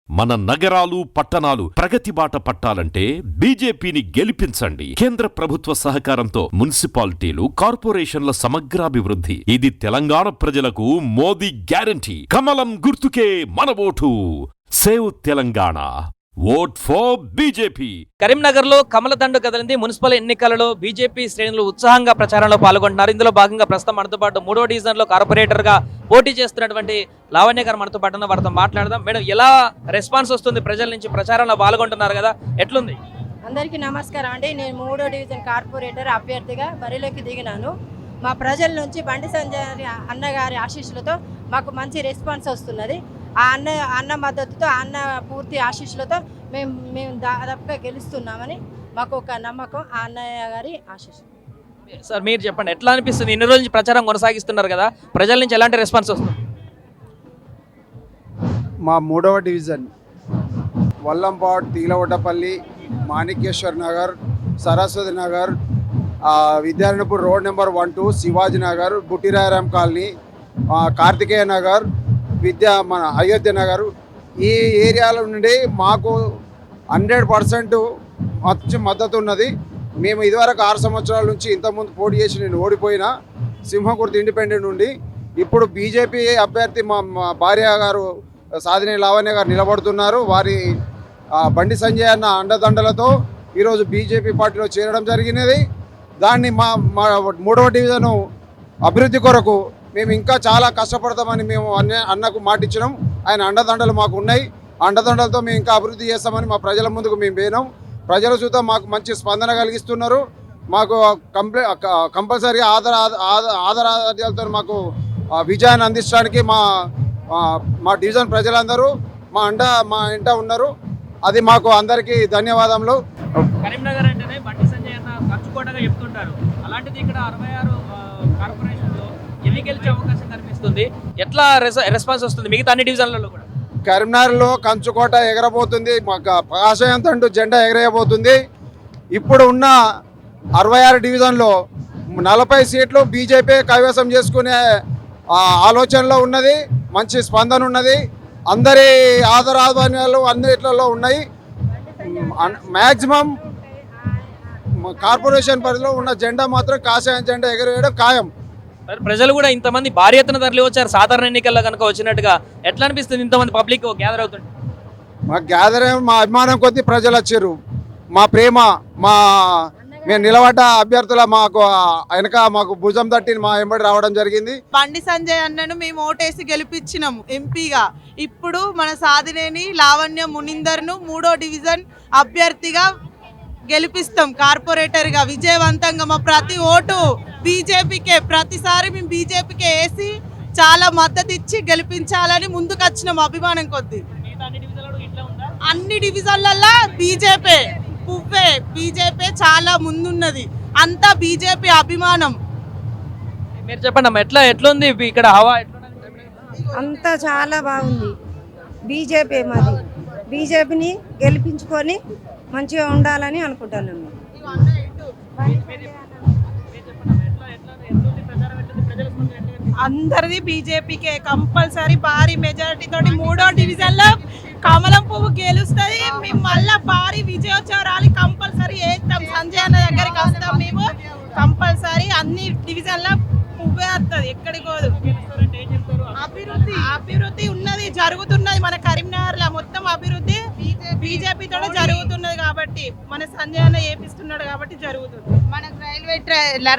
మన నగరాలు పట్టణాలు ప్రగతి బాట పట్టాలంటే బీజేపీని గెలిపించండి. కేంద్ర ప్రభుత్వ సహకారంతో మున్సిపాలిటీలు, కార్పొరేషన్ల సమగ్రాభివృద్ధి. ఇది తెలంగాణ ప్రజలకు మోదీ గ్యారంటీ. కమలం గుర్తుకే మన vote. Save Telangana. Vote for BJP. Karimnagar లో కమలదండు కదిలింది. మున్సిపల్ ఎన్నికలలో బీజేపీ శ్రేణులు ఉత్సాహంగా ప్రచారంలో పాల్గొంటున్నారు. ఇందులో భాగంగా ప్రస్తుతం మనతో పాటు 3వ డివిజన్ లో కార్పొరేటర్ గా పోటీ చేస్తున్నటువంటి లావణ్య గారు మనతో పాటు వారితో మాట్లాడదాం. మేడం, ఎలా రెస్పాన్స్ వస్తుంది ప్రజల నుంచి? ప్రచారంలో పాల్గొంటున్నారు కదా, ఎట్లుంది? అందరికీ నమస్కారం అండి. నేను 3వ డివిజన్ కార్పొరేటర్ అభ్యర్థిగా బరిలోకి దిగినాను. మా ప్రజల నుంచి బండి సంజయ్ అన్నగారి ఆశీస్సులతో మాకు మంచి రెస్పాన్స్ వస్తున్నది. ఆ అన్న మద్దతుతో, అన్న పూర్తి ఆశీస్సులతో మేము దాదాపుగా గెలుస్తున్నామని మాకు ఒక నమ్మకం. ఆ అన్నయ్య గారి ఆశీస్సులు. సార్, మీరు చెప్పండి, ఎట్లా అనిపిస్తుంది? ఇన్ని రోజుల నుంచి ప్రచారం కొనసాగిస్తున్నారు కదా, ప్రజల నుంచి ఎలాంటి రెస్పాన్స్ వస్తుంది? మా 3వ division Vallampad, Theelavatapalli, Manikyeshwar Nagar, Saraswati Nagar, Vidyaranyapur road number 12, Shivaji Nagar, Buttirayaram colony, Karthikeya Nagar, మన అయోధ్య నగర్, ఈ ఏరియాల నుండి మాకు 100% మంచి మద్దతు ఉన్నది. మేము ఇదివరకు 6 సంవత్సరాల నుంచి ఇంతకుముందు పోటీ చేసి నేను ఓడిపోయిన సింహకుర్తి ఇండిపెండెంట్ నుండి ఇప్పుడు బీజేపీ అభ్యర్థి మా భార్య గారు సాధిని లావణ్య గారు నిలబడుతున్నారు. వారి బండి సంజయ్ అన్న అండదండలతో ఈరోజు బీజేపీ పార్టీలో చేరడం జరిగినది. దాన్ని మా 3వ డివిజను అభివృద్ధి కొరకు మేము ఇంకా చాలా కష్టపడతామని మేము అన్నకు మాటిచ్చినాం. ఆయన అండదండలు మాకు ఉన్నాయి. అండదండలతో మేము ఇంకా అభివృద్ధి చేస్తామని మా ప్రజల ముందుకు మేము పోయినాం. ప్రజల చూత మాకు మంచి స్పందన కలిగిస్తున్నారు. మాకు కంపల్సరీ ఆదరాలతో మాకు విజయాన్ని అందించడానికి మా డివిజన్ ప్రజలందరూ మా ఇంట ఉన్నారు. అది మాకు అందరికీ ధన్యవాదములు. కరీంనగర్ అంటేనే బండి సంజయ్ అన్న కంచుకోటగా చెప్తుంటారు. అలాంటిది ఇక్కడ 66 కార్పొరేషన్లో ఎన్ని గెలిచే అవకాశం కనిపిస్తుంది? ఎట్లా రెస్పాన్స్ వస్తుంది మిగతా అన్ని డివిజన్లలో కూడా? కరీంనగర్లో కంచుకోట ఎగరబోతుంది. మాకు ఆశయంతో జెండా ఎగరేయబోతుంది. ఇప్పుడు ఉన్న 66 డివిజన్లో 40 సీట్లు బీజేపీ కైవసం చేసుకునే ఆలోచనలో ఉన్నది. మంచి స్పందన ఉన్నది. అందరి ఆదరాభిమానాలు అన్నిట్లలో ఉన్నాయి. మ్యాక్సిమం కార్పొరేషన్ పరిధిలో ఉన్న జెండా మాత్రం కాషాయం జెండా ఎగరేయడం ఖాయం. ప్రజలు కూడా ఇంతమంది భారీ ఎత్తున తరలి వచ్చారు. సాధారణ ఎన్నికల్లో కనుక వచ్చినట్టుగా ఎట్లా అనిపిస్తుంది ఇంతమంది పబ్లిక్ గ్యాదర్ అవుతుంది? మా గ్యాదర్ మా అభిమానం కొద్దీ ప్రజలు వచ్చారు. మా ప్రేమ, మేము నిలబడ్డ అభ్యర్థుల మాకు వెనక మాకు భుజం తట్టి మా ఎంబడి రావడం జరిగింది. బండి సంజయ్ అన్నను మేము ఓటేసి గెలిపించినాము ఎంపీగా. ఇప్పుడు మన సాధినేని లావణ్య మునిందర్ను 3వ డివిజన్ అభ్యర్థిగా గెలిపిస్తాం. కార్పొరేటర్గా విజయవంతంగా మా ప్రతి ఓటు బీజేపీకే. ప్రతిసారి మేము బీజేపీకే వేసి చాలా మద్దతు ఇచ్చి గెలిపించాలని ముందుకు వచ్చినాం అభిమానం కొద్దీ. అన్ని డివిజన్లలో బీజేపీ పువ్వే, బీజేపీ చాలా ముందున్నది. అంతా బీజేపీ అభిమానం. మీరు చెప్పండి అమ్మా, ఎట్లుంది ఇక్కడ హవా? అంతా చాలా బాగుంది. బీజేపీ మాది. బీజేపీని గెలిపించుకొని మంచిగా ఉండాలని అనుకుంటున్నాము. అందరిది బీజేపీకే. కంపల్సరీ భారీ మెజారిటీ తోటి 3వ డివిజన్లో కమలం పువ్వు గెలుస్తుంది. మేము మళ్ళీ భారీ విజయోత్సవాలు కంపల్సరీ వేస్తాం. సంజయ్ అన్న దగ్గరికి వస్తాం మేము. కంపల్సరీ అన్ని డివిజన్లో పువ్వే వస్తుంది, ఎక్కడికి పోదు. అభివృద్ధి ఉన్నది, జరుగుతున్నది. మన కరీంనగర్లో మొత్తం అభివృద్ధి బీజేపీతో జరుగుతున్నది కాబట్టి, మన సంజయ్ అన్న ఏపిస్తున్నాడు కాబట్టి జరుగుతుంది. మనకు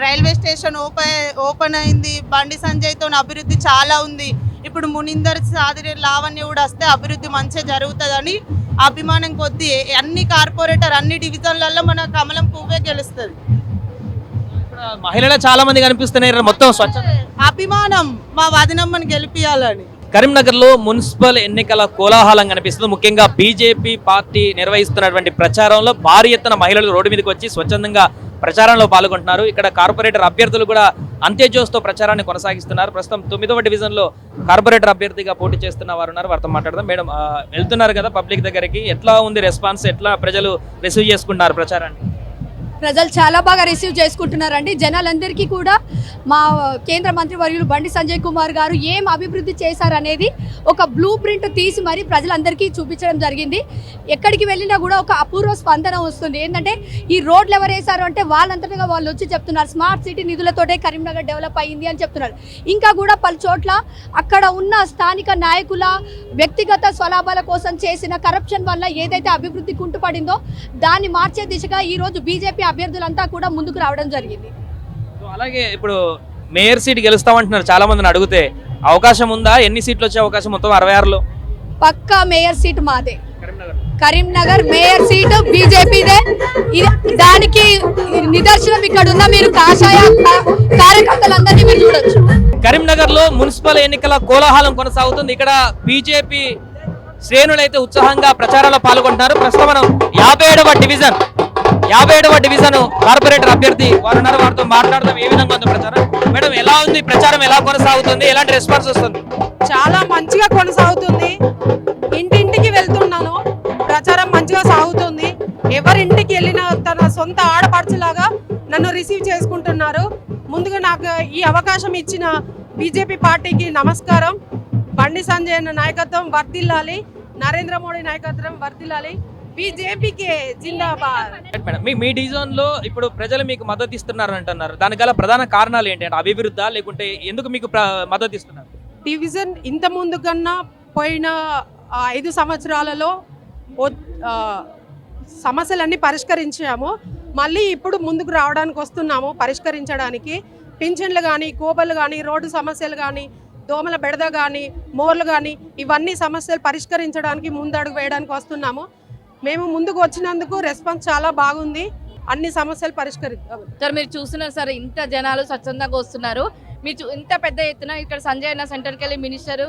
రైల్వే స్టేషన్ ఓపెన్ అయింది. బండి సంజయ్తో అభివృద్ధి చాలా ఉంది. ఇప్పుడు మునిందర్, సాధిని, లావణ్య కూడా వస్తే అభివృద్ధి మంచిగా జరుగుతుందని అభిమానం కొద్దీ అన్ని కార్పొరేటర్ అన్ని డివిజన్లలో మన కమలం పువ్వే గెలుస్తుంది. మహిళలు చాలా మంది కనిపిస్తున్నారు. మొత్తం అభిమానం మా వదినమ్మని గెలిపియాలని. కరీంనగర్ లో మున్సిపల్ ఎన్నికల కోలాహలం కనిపిస్తుంది. ముఖ్యంగా బీజేపీ పార్టీ నిర్వహిస్తున్నటువంటి ప్రచారంలో భారీ ఎత్తున మహిళలు రోడ్డు మీదకి వచ్చి స్వచ్ఛందంగా ప్రచారంలో పాల్గొంటున్నారు. ఇక్కడ కార్పొరేటర్ అభ్యర్థులు కూడా అంత్యజోస్తో ప్రచారాన్ని కొనసాగిస్తున్నారు. ప్రస్తుతం 9వ డివిజన్లో కార్పొరేటర్ అభ్యర్థిగా పోటీ చేస్తున్న వారు ఉన్నారు, వారితో మాట్లాడదాం. మేడం, వెళ్తున్నారు కదా పబ్లిక్ దగ్గరికి, ఎట్లా ఉంది రెస్పాన్స్? ఎట్లా ప్రజలు రిసీవ్ చేసుకుంటున్నారు ప్రచారాన్ని? ప్రజలు చాలా బాగా రిసీవ్ చేసుకుంటున్నారండి. జనాలందరికీ కూడా మా కేంద్ర మంత్రి వర్యులు బండి సంజయ్ కుమార్ గారు ఏం అభివృద్ధి చేశారనేది ఒక బ్లూ ప్రింట్ తీసి మరి ప్రజలందరికీ చూపించడం జరిగింది. ఎక్కడికి వెళ్ళినా కూడా ఒక అపూర్వ స్పందన వస్తుంది. ఏంటంటే ఈ రోడ్లు ఎవరు వేశారు అంటే వాళ్ళంతటా వాళ్ళు వచ్చి చెప్తున్నారు స్మార్ట్ సిటీ నిధులతోటే కరీంనగర్ డెవలప్ అయ్యింది అని చెప్తున్నారు. ఇంకా కూడా పలు చోట్ల అక్కడ ఉన్న స్థానిక నాయకుల వ్యక్తిగత స్వలాభాల కోసం చేసిన కరప్షన్ వల్ల ఏదైతే అభివృద్ధి కుంటుపడిందో దాన్ని మార్చే దిశగా ఈరోజు బీజేపీ అభ్యర్థులంతా కూడా ముందుకు రావడం జరిగింది. సో అలాగే ఇప్పుడు మేయర్ సీట్ గెలుస్తామంటున్నారు చాలా మందిని అడిగితే, అవకాశం ఉందా? ఎన్ని సీట్లు వచ్చే అవకాశం? మొత్తం 66లో పక్కా మేయర్ సీట్ మాదే. కరీంనగర్ మేయర్ సీటు బీజేపీదే. దానికి నిదర్శనం ఇక్కడ ఉన్న మీరు కాషాయ కార్యకర్తలందరినీ మీరు చూడొచ్చు. కరీంనగర్ లో మున్సిపల్ ఎన్నికల కోలాహలం కొనసాగుతుంది. ఇక్కడ బీజేపీ శ్రేణులైతే ఉత్సాహంగా ప్రచారంలో పాల్గొంటున్నారు. ప్రస్తుతం మనం 57వ డివిజన్ కార్పొరేటర్ అభ్యర్థి వారు ఉన్నారు, వారితో మాట్లాడదాం. ఏ విధంగా ఉంది ప్రచారం? మేడం, ఎలా ఉంది ప్రచారం? ఎలా కొనసాగుతుంది? ఎలాంటి రెస్పాన్స్ వస్తుంది? చాలా మంచిగా కొనసాగుతుంది. ఇంటింటికి వెళ్తున్నాను, ప్రచారం మంచిగా సాగుతుంది. ఎవరింటికి వెళ్ళినా తన సొంత ఆడపడుచులాగా నన్ను రిసీవ్ చేసుకుంటున్నారు. ముందుగా నాకు ఈ అవకాశం ఇచ్చిన బీజేపీ పార్టీకి నమస్కారం. బండి సంజయ్ నాయకత్వం వర్ధిల్లాలి, నరేంద్ర మోడీ నాయకత్వం వర్ధిల్లాలి, బీజేపీకి జిందాబాద్. మీ డివిజన్ లో ఇప్పుడు ప్రజలు మీకు మద్దతు ఇస్తున్నారు అంటున్నారు. దానికి గల ప్రధాన కారణాలు ఏంటి? అంటే అభివృద్ధి లేకుంటే ఎందుకు మీకు మద్దతు ఇస్తున్నారు? డివిజన్ ఇంత ముందు కన్నా పోయిన 5 సంవత్సరాలలో సమస్యలన్నీ పరిష్కరించాము. మళ్ళీ ఇప్పుడు ముందుకు రావడానికి వస్తున్నాము పరిష్కరించడానికి. పింఛన్లు కానీ, కోపలు కానీ, రోడ్డు సమస్యలు కానీ, దోమల బెడద కానీ, మోర్లు కానీ, ఇవన్నీ సమస్యలు పరిష్కరించడానికి ముందడుగు వేయడానికి వస్తున్నాము. మేము ముందుకు వచ్చినందుకు రెస్పాన్స్ చాలా బాగుంది. అన్ని సమస్యలు పరిష్కరిస్తాము. సార్ మీరు చూస్తున్నారు సార్, ఇంత జనాలు స్వచ్ఛందంగా వస్తున్నారు. మీరు ఇంత పెద్ద ఎత్తున ఇక్కడ సంజయ్ అన్న సెంటర్కి వెళ్ళి మినిస్టర్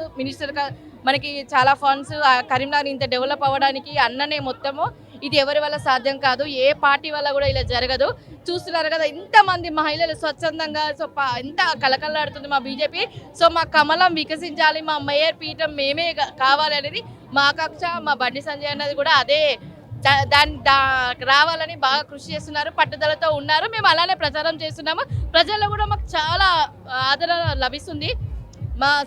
మనకి చాలా ఫండ్స్ కరీంనగర్ ఇంత డెవలప్ అవ్వడానికి అన్ననే మొత్తము. ఇది ఎవరి వల్ల సాధ్యం కాదు, ఏ పార్టీ వల్ల కూడా ఇలా జరగదు. చూస్తున్నారు కదా ఇంతమంది మహిళలు స్వచ్ఛందంగా. సో ఎంత కలకలాడుతుంది మా బీజేపీ. సో మా కమలం వికసించాలి, మా మేయర్ పీఠం మేమే కావాలి అనేది మా ఆకాంక్ష. మా బండి సంజయ్ అన్నది కూడా అదే, రావాలని బాగా కృషి చేస్తున్నారు, పట్టుదలతో ఉన్నారు. మేము అలానే ప్రచారం చేస్తున్నాము. ప్రజల్లో కూడా మాకు చాలా ఆదరణ లభిస్తుంది.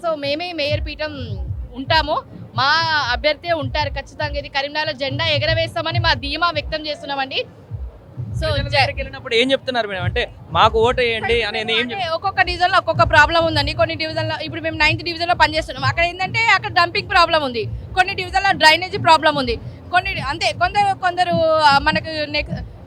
సో మేమే మేయర్ పీఠం ఉంటాము, మా అభ్యర్థి ఉంటారు ఖచ్చితంగా. ఇది కరీంనగర్ జెండా ఎగరవేస్తామని మా ధీమా వ్యక్తం చేస్తున్నామండి. సో వెళ్ళినప్పుడు ఏం చెప్తున్నారు మేడం? అంటే మాకు ఓటు వేయండి అనేది ఏం చెప్తారు? ఒక్కొక్క డివిజన్లో ఒక్కొక్క ప్రాబ్లం ఉందండి. కొన్ని డివిజన్లో ఇప్పుడు మేము 9th డివిజన్లో పనిచేస్తున్నాం. అక్కడ ఏంటంటే అక్కడ డంపింగ్ ప్రాబ్లం ఉంది, కొన్ని డివిజన్లో డ్రైనేజీ ప్రాబ్లం ఉంది, కొన్ని అంతే. కొందరు మనకు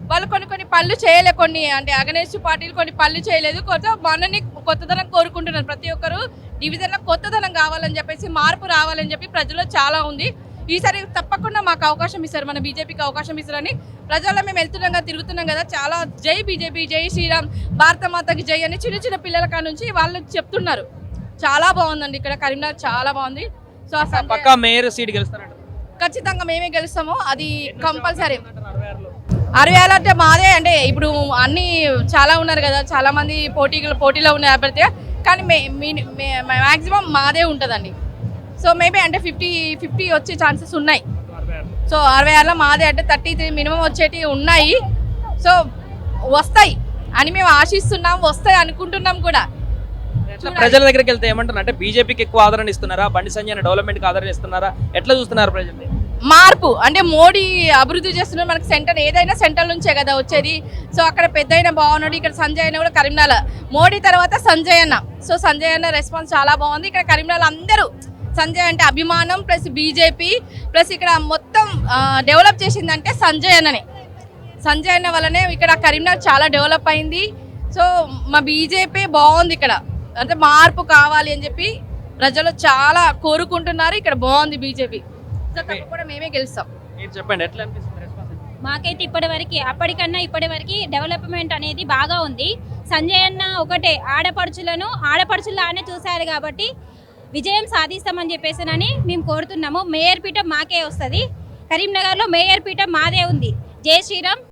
వాళ్ళు కొన్ని పనులు చేయలే, కొన్ని అంటే అగనేస్ట్ పార్టీలు కొన్ని పనులు చేయలేదు. మనని కొత్తదనం కోరుకుంటున్నారు. ప్రతి ఒక్కరు డివిజన్లో కొత్తదనం కావాలని చెప్పేసి, మార్పు రావాలని చెప్పి ప్రజల్లో చాలా ఉంది. ఈసారి తప్పకుండా మాకు అవకాశం ఇస్తారు, మన బీజేపీకి అవకాశం ఇస్తారని ప్రజల్లో మేము వెళ్తున్నాం కదా, తిరుగుతున్నాం కదా. చాలా జై బీజేపీ, జై శ్రీరామ్, భారత మాతకి జై అని చిన్న పిల్లల కాడ నుంచి వాళ్ళు చెప్తున్నారు. చాలా బాగుందండి ఇక్కడ కరీంనగర్, చాలా బాగుంది. సో పక్కా మేయర్ సీట్ గెలుస్తారంట? ఖచ్చితంగా మేమే గెలుస్తాము, అది కంపల్సరీ. 66 అంటే మాదే. అంటే ఇప్పుడు అన్ని చాలా ఉన్నారు కదా, చాలా మంది పోటీలో ఉన్న అభ్యర్థి, కానీ మ్యాక్సిమం మాదే ఉంటుందండి. సో మేబీ అంటే 50-50 వచ్చే ఛాన్సెస్ ఉన్నాయి. సో 66లో మాదే, అంటే 33 మినిమం వచ్చేటి ఉన్నాయి. సో వస్తాయి అని మేము ఆశిస్తున్నాం, వస్తాయి అనుకుంటున్నాం కూడా. ప్రజల దగ్గరికి వెళ్తే ఏమంటారు? అంటే బీజేపీకి ఎక్కువ ఆదరణ ఇస్తున్నారా, బండి సంజయ్ డెవలప్మెంట్కి ఆదరణ ఇస్తున్నారా? ఎట్లా చూస్తున్నారు ప్రజలు? మార్పు అంటే మోడీ అభివృద్ధి చేస్తున్నారు. మనకి సెంటర్ ఏదైనా సెంటర్ నుంచే కదా వచ్చేది. సో అక్కడ పెద్ద అయినా బాగున్నాడు, ఇక్కడ సంజయ్ అన్న కూడా కరీంనగర్. మోడీ తర్వాత సంజయ్ అన్న. సో సంజయ్ అన్న రెస్పాన్స్ చాలా బాగుంది. ఇక్కడ కరీంనగర్ అందరూ సంజయ్ అంటే అభిమానం, ప్లస్ బీజేపీ, ప్లస్ ఇక్కడ మొత్తం డెవలప్ చేసిందంటే సంజయ్ అన్ననే. సంజయ్ అన్న వల్లనే ఇక్కడ కరీంనగర్ చాలా డెవలప్ అయింది. సో మా బీజేపీ బాగుంది ఇక్కడ, అంటే మార్పు కావాలి అని చెప్పి ప్రజలు చాలా కోరుకుంటున్నారు. ఇక్కడ బాగుంది బీజేపీ. సో తప్పకుండా మేమే గెలుస్తాం. మీరు చెప్పండి, ఎట్లా అనిపిస్తుంది రెస్పాన్స్? మాకైతే ఇప్పటివరకు అప్పటికన్నా ఇప్పటివరకు డెవలప్మెంట్ అనేది బాగా ఉంది. సంజయ్ అన్న ఒకటే ఆడపడుచులానే చూశారు కాబట్టి విజయం సాధిస్తామని చెప్పేసానని మేము కోరుతున్నాము. మేయర్ పీఠం మాకే వస్తుంది. కరీంనగర్లో మేయర్ పీఠం మాదే ఉంది. జై శ్రీరామ్.